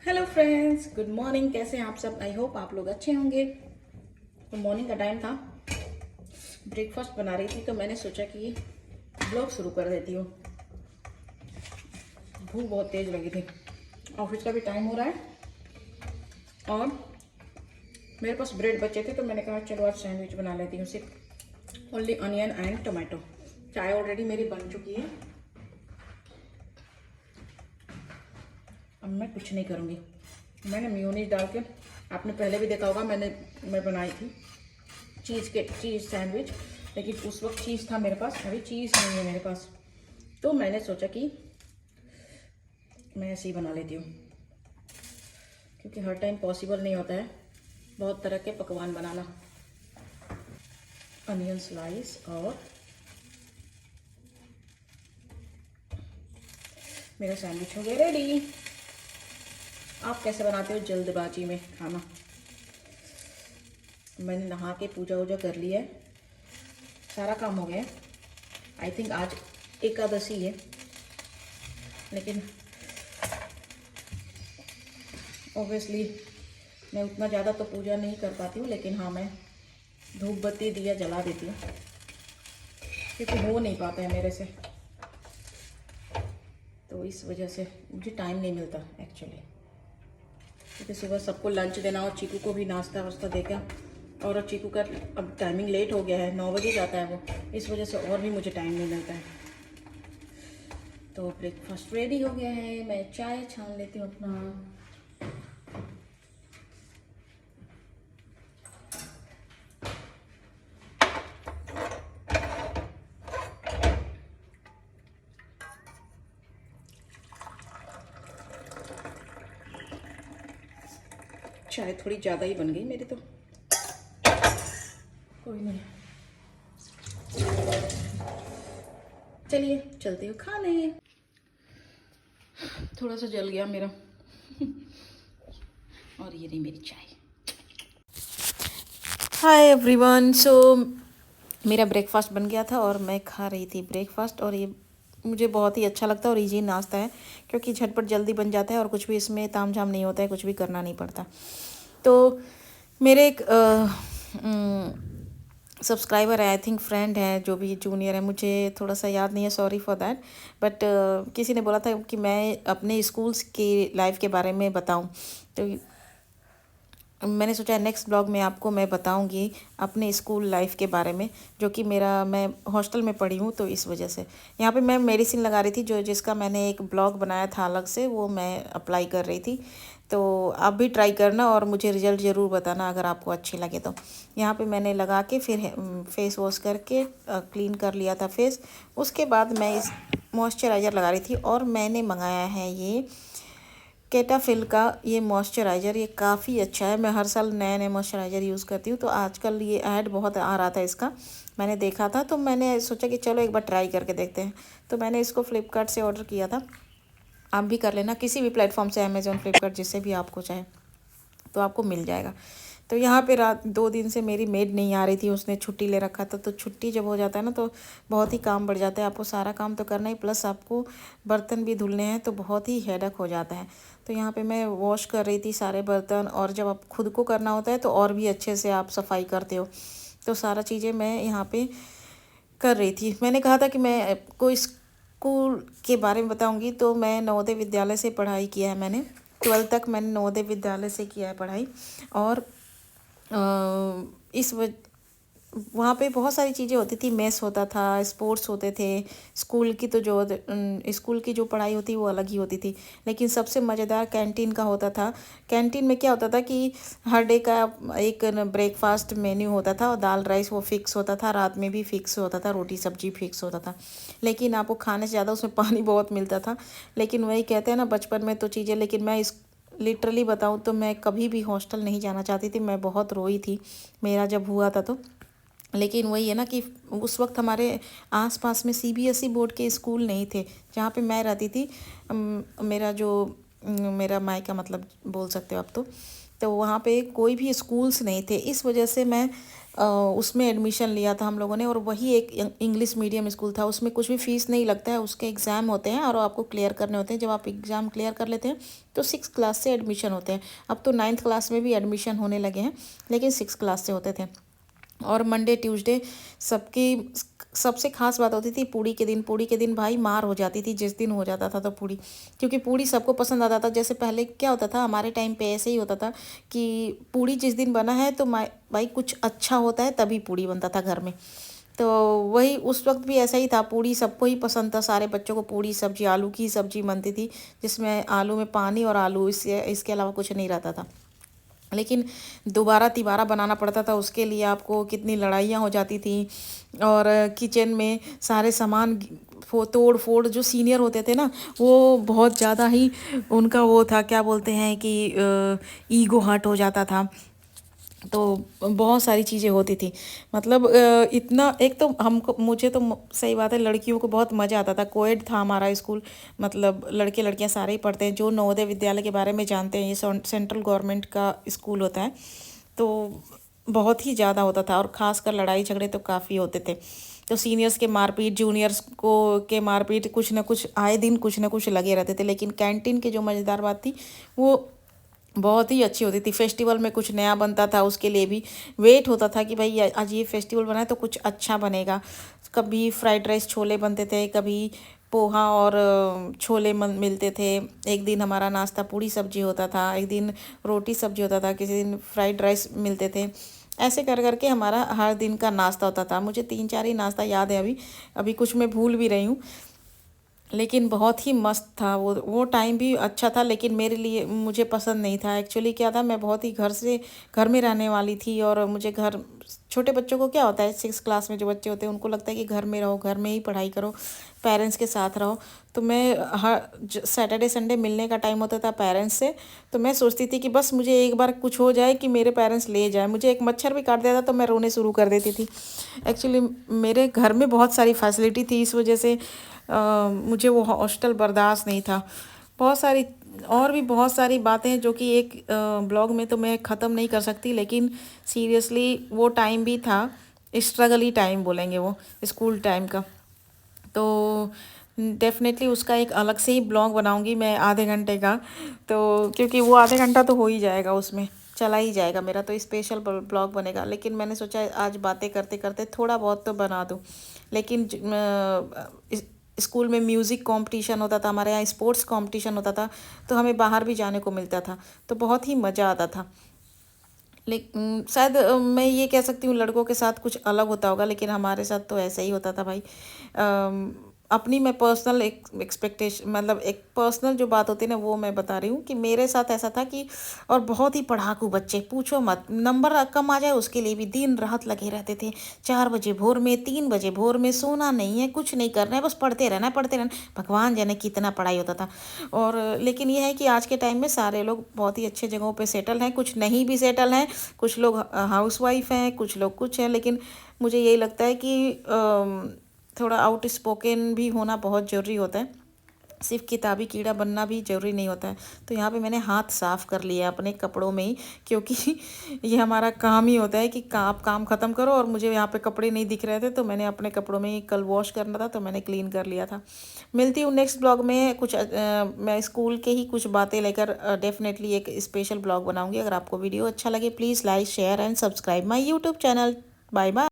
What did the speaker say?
Hello friends, good morning. कैसे हैं आप सब? आई होप आप लोग अच्छे होंगे। तो मॉर्निंग का टाइम था, ब्रेकफास्ट बना रही थी तो मैंने सोचा कि ब्लॉग शुरू कर देती हूँ। भूख बहुत तेज़ लगी थी, ऑफिस का भी टाइम हो रहा है और मेरे पास ब्रेड बचे थे तो मैंने कहा चलो आज सैंडविच बना लेती हूँ, सिर्फ ओनली अनियन एंड टमाटो। चाय ऑलरेडी मेरी बन चुकी है, अब मैं कुछ नहीं करूँगी। मैंने मेयोनीज डाल के, आपने पहले भी देखा होगा, मैं बनाई थी चीज़ सैंडविच, लेकिन उस वक्त चीज़ था मेरे पास, अभी चीज़ नहीं है मेरे पास। तो मैंने सोचा कि मैं ऐसे ही बना लेती हूँ, क्योंकि हर टाइम पॉसिबल नहीं होता है बहुत तरह के पकवान बनाना। अनियन स्लाइस और मेरा सैंडविच हो गया रेडी। आप कैसे बनाते हो जल्दबाजी में खाना? मैंने नहा के पूजा वूजा कर लिया है, सारा काम हो गया। आई थिंक आज एकादशी है, लेकिन ऑब्वियसली मैं उतना ज़्यादा तो पूजा नहीं कर पाती हूँ, लेकिन हाँ मैं धूप बत्ती दिया जला देती हूँ, क्योंकि हो नहीं पाता है मेरे से, तो इस वजह से मुझे टाइम नहीं मिलता एक्चुअली। क्योंकि सुबह सबको लंच देना और चीकू को भी नाश्ता वास्ता देकर, और चीकू का अब टाइमिंग लेट हो गया है, 9 बजे जाता है वो, इस वजह से और भी मुझे टाइम नहीं मिलता है। तो ब्रेकफास्ट रेडी हो गया है, मैं चाय छान लेती हूँ अपना। चाय थोड़ी ज़्यादा ही बन गई मेरी, तो कोई नहीं, चलिए चलते हो खाने। थोड़ा सा जल गया मेरा और ये रही मेरी चाय। हाय एवरीवन, सो मेरा ब्रेकफास्ट बन गया था और मैं खा रही थी ब्रेकफास्ट, और ये मुझे बहुत ही अच्छा लगता है और इजी नाश्ता है, क्योंकि झटपट जल्दी बन जाता है और कुछ भी इसमें तामझाम नहीं होता है, कुछ भी करना नहीं पड़ता। तो मेरे एक सब्सक्राइबर है, आई थिंक फ्रेंड है, जो भी जूनियर है, मुझे थोड़ा सा याद नहीं है, सॉरी फॉर दैट, बट किसी ने बोला था कि मैं अपने स्कूल्स की लाइफ के बारे में बताऊं, तो मैंने सोचा नेक्स्ट ब्लॉग में आपको मैं बताऊंगी अपने स्कूल लाइफ के बारे में, जो कि मैं हॉस्टल में पढ़ी हूँ, तो इस वजह से यहाँ पे मैं मेडिसिन लगा रही थी, जिसका मैंने एक ब्लॉग बनाया था अलग से, वो मैं अप्लाई कर रही थी। तो आप भी ट्राई करना और मुझे रिज़ल्ट ज़रूर बताना अगर आपको अच्छी लगे तो। यहाँ पे मैंने लगा के फिर फेस वॉश करके क्लीन कर लिया था फेस। उसके बाद मैं इस मॉइस्चराइज़र लगा रही थी, और मैंने मंगाया है ये केटाफिल का ये मॉइस्चराइज़र। ये काफ़ी अच्छा है, मैं हर साल नए नए मॉइस्चराइज़र यूज़ करती हूँ, तो आजकल ये ऐड बहुत आ रहा था इसका, मैंने देखा था, तो मैंने सोचा कि चलो एक बार ट्राई करके देखते हैं। तो मैंने इसको फ्लिपकार्ट से ऑर्डर किया था, आप भी कर लेना किसी भी प्लेटफॉर्म से, अमेज़ॉन, फ्लिपकार्ट, जिससे भी आपको चाहे तो आपको मिल जाएगा। तो यहाँ पे रात 2 दिन से मेरी मेड नहीं आ रही थी, उसने छुट्टी ले रखा था, तो छुट्टी जब हो जाता है ना तो बहुत ही काम बढ़ जाता है, आपको सारा काम तो करना ही, प्लस आपको बर्तन भी धुलने हैं, तो बहुत ही हेडेक हो जाता है। तो यहाँ पे मैं वॉश कर रही थी सारे बर्तन, और जब आप खुद को करना होता है तो और भी अच्छे से आप सफाई करते हो, तो सारा चीज़ें मैं यहाँ पे कर रही थी। मैंने कहा था कि मैं कोई स्कूल के बारे में बताऊंगी, तो मैं नवोदय विद्यालय से पढ़ाई किया है, मैंने 12th तक मैंने नवोदय विद्यालय से किया है पढ़ाई। और इस वहाँ पे बहुत सारी चीज़ें होती थी, मेस होता था, स्पोर्ट्स होते थे, स्कूल की तो जो स्कूल की जो पढ़ाई होती वो अलग ही होती थी, लेकिन सबसे मज़ेदार कैंटीन का होता था। कैंटीन में क्या होता था कि हर डे का एक ब्रेकफास्ट मेन्यू होता था, और दाल राइस वो फिक्स होता था, रात में भी फिक्स होता था, रोटी सब्जी फिक्स होता था, लेकिन आपको खाने से ज़्यादा उसमें पानी बहुत मिलता था। लेकिन वही कहते हैं ना, बचपन में तो चीज़ें, लेकिन मैं इस लिटरली बताऊँ तो मैं कभी भी हॉस्टल नहीं जाना चाहती थी, मैं बहुत रोई थी मेरा जब हुआ था तो। लेकिन वही है ना कि उस वक्त हमारे आसपास में सीबीएसई बोर्ड के स्कूल नहीं थे, जहाँ पे मैं रहती थी। मेरा मायका मतलब बोल सकते हो आप, तो वहाँ पे कोई भी स्कूल्स नहीं थे, इस वजह से मैं उसमें एडमिशन लिया था हम लोगों ने, और वही एक इंग्लिश मीडियम स्कूल था। उसमें कुछ भी फीस नहीं लगता है, उसके एग्ज़ाम होते हैं और आपको क्लियर करने होते हैं। जब आप एग्ज़ाम क्लियर कर लेते हैं तो 6 क्लास से एडमिशन होते हैं। अब तो 9th क्लास में भी एडमिशन होने लगे हैं, लेकिन 6 क्लास से होते थे। और मंडे ट्यूसडे सबकी सबसे खास बात होती थी पूड़ी के दिन। पूड़ी के दिन भाई मार हो जाती थी जिस दिन हो जाता था तो पूड़ी, क्योंकि पूड़ी सबको पसंद आता था। जैसे पहले क्या होता था हमारे टाइम पे, ऐसे ही होता था कि पूड़ी जिस दिन बना है तो भाई कुछ अच्छा होता है तभी पूड़ी बनता था घर में। तो वही उस वक्त भी ऐसा ही था, पूड़ी सबको ही पसंद था। सारे बच्चों को पूड़ी सब्जी, आलू की सब्जी बनती थी जिसमें आलू में पानी और आलू, इसके अलावा कुछ नहीं रहता था। लेकिन दोबारा तिबारा बनाना पड़ता था, उसके लिए आपको कितनी लड़ाइयाँ हो जाती थी। और किचन में सारे सामान तोड़ फोड़, जो सीनियर होते थे ना वो बहुत ज़्यादा ही, उनका वो था क्या बोलते हैं कि ईगो हर्ट हो जाता था। तो बहुत सारी चीज़ें होती थी। मतलब इतना, एक तो हमको, मुझे तो सही बात है, लड़कियों को बहुत मज़ा आता था। कोएड था हमारा स्कूल, मतलब लड़के लड़कियां सारे ही पढ़ते हैं। जो नवोदय विद्यालय के बारे में जानते हैं, ये सेंट्रल गवर्नमेंट का स्कूल होता है। तो बहुत ही ज़्यादा होता था, और ख़ासकर लड़ाई झगड़े तो काफ़ी होते थे। तो सीनियर्स के मारपीट, जूनियर्स को के मारपीट, कुछ ना कुछ आए दिन कुछ ना कुछ लगे रहते थे। लेकिन कैंटीन की जो मज़ेदार बात थी वो बहुत ही अच्छी होती थी। फेस्टिवल में कुछ नया बनता था, उसके लिए भी वेट होता था कि भाई आज ये फेस्टिवल बना है तो कुछ अच्छा बनेगा। कभी फ्राइड राइस छोले बनते थे, कभी पोहा और छोले मिलते थे। एक दिन हमारा नाश्ता पूड़ी सब्जी होता था, एक दिन रोटी सब्जी होता था, किसी दिन फ्राइड राइस मिलते थे। ऐसे कर करके हमारा हर दिन का नाश्ता होता था। मुझे 3-4 ही नाश्ता याद है अभी, अभी कुछ मैं भूल भी रही हूँ। लेकिन बहुत ही मस्त था वो टाइम भी अच्छा था, लेकिन मेरे लिए, मुझे पसंद नहीं था। एक्चुअली क्या था, मैं बहुत ही घर में रहने वाली थी, और मुझे घर, छोटे बच्चों को क्या होता है, 6 क्लास में जो बच्चे होते हैं उनको लगता है कि घर में रहो, घर में ही पढ़ाई करो, पेरेंट्स के साथ रहो। तो मैं हर सैटरडे संडे मिलने का टाइम होता था पेरेंट्स से, तो मैं सोचती थी कि बस मुझे एक बार कुछ हो जाए कि मेरे पेरेंट्स ले जाए। मुझे एक मच्छर भी काट देता तो मैं रोने शुरू कर देती थी। एक्चुअली मेरे घर में बहुत सारी फैसिलिटी थी, इस वजह से मुझे वो हॉस्टल बर्दाश्त नहीं था। बहुत सारी और भी बहुत सारी बातें हैं जो कि एक ब्लॉग में तो मैं ख़त्म नहीं कर सकती। लेकिन सीरियसली वो टाइम भी था, स्ट्रगल ही टाइम बोलेंगे वो, स्कूल टाइम का। तो डेफिनेटली उसका एक अलग से ही ब्लॉग बनाऊंगी मैं, आधे घंटे का। तो क्योंकि वो आधे घंटा तो हो ही जाएगा, उसमें चला ही जाएगा मेरा, तो स्पेशल ब्लॉग बनेगा। लेकिन मैंने सोचा आज बातें करते करते थोड़ा बहुत तो बना दूँ। लेकिन स्कूल में म्यूज़िक कंपटीशन होता था, हमारे यहाँ स्पोर्ट्स कंपटीशन होता था, तो हमें बाहर भी जाने को मिलता था, तो बहुत ही मज़ा आता था। लेकिन शायद मैं ये कह सकती हूँ लड़कों के साथ कुछ अलग होता होगा, लेकिन हमारे साथ तो ऐसा ही होता था भाई। अपनी मैं पर्सनल एक एक्सपेक्टेशन, मतलब एक पर्सनल जो बात होती है ना, वो मैं बता रही हूँ कि मेरे साथ ऐसा था कि, और बहुत ही पढ़ाकू बच्चे पूछो मत, नंबर कम आ जाए उसके लिए भी दिन रात लगे रहते थे। 4 बजे भोर में, 3 बजे भोर में, सोना नहीं है, कुछ नहीं करना है, बस पढ़ते रहना है, पढ़ते रहना। भगवान जाने कितना पढ़ाई होता था। और लेकिन यह है कि आज के टाइम में सारे लोग बहुत ही अच्छे जगहों पे सेटल हैं, कुछ नहीं भी सेटल हैं, कुछ लोग हाउस वाइफ हैं, कुछ लोग कुछ हैं। लेकिन मुझे यही लगता है कि थोड़ा आउट स्पोकन भी होना बहुत ज़रूरी होता है, सिर्फ किताबी कीड़ा बनना भी ज़रूरी नहीं होता है। तो यहाँ पे मैंने हाथ साफ़ कर लिया अपने कपड़ों में ही, क्योंकि ये हमारा काम ही होता है कि आप काम ख़त्म करो। और मुझे यहाँ पे कपड़े नहीं दिख रहे थे, तो मैंने अपने कपड़ों में ही, कल वॉश करना था तो मैंने क्लीन कर लिया था। मिलती हूँ नेक्स्ट ब्लॉग में कुछ मैं स्कूल के ही कुछ बातें लेकर डेफिनेटली एक स्पेशल ब्लॉग बनाऊँगी। अगर आपको वीडियो अच्छा लगे please like share and subscribe my YouTube channel. Bye bye.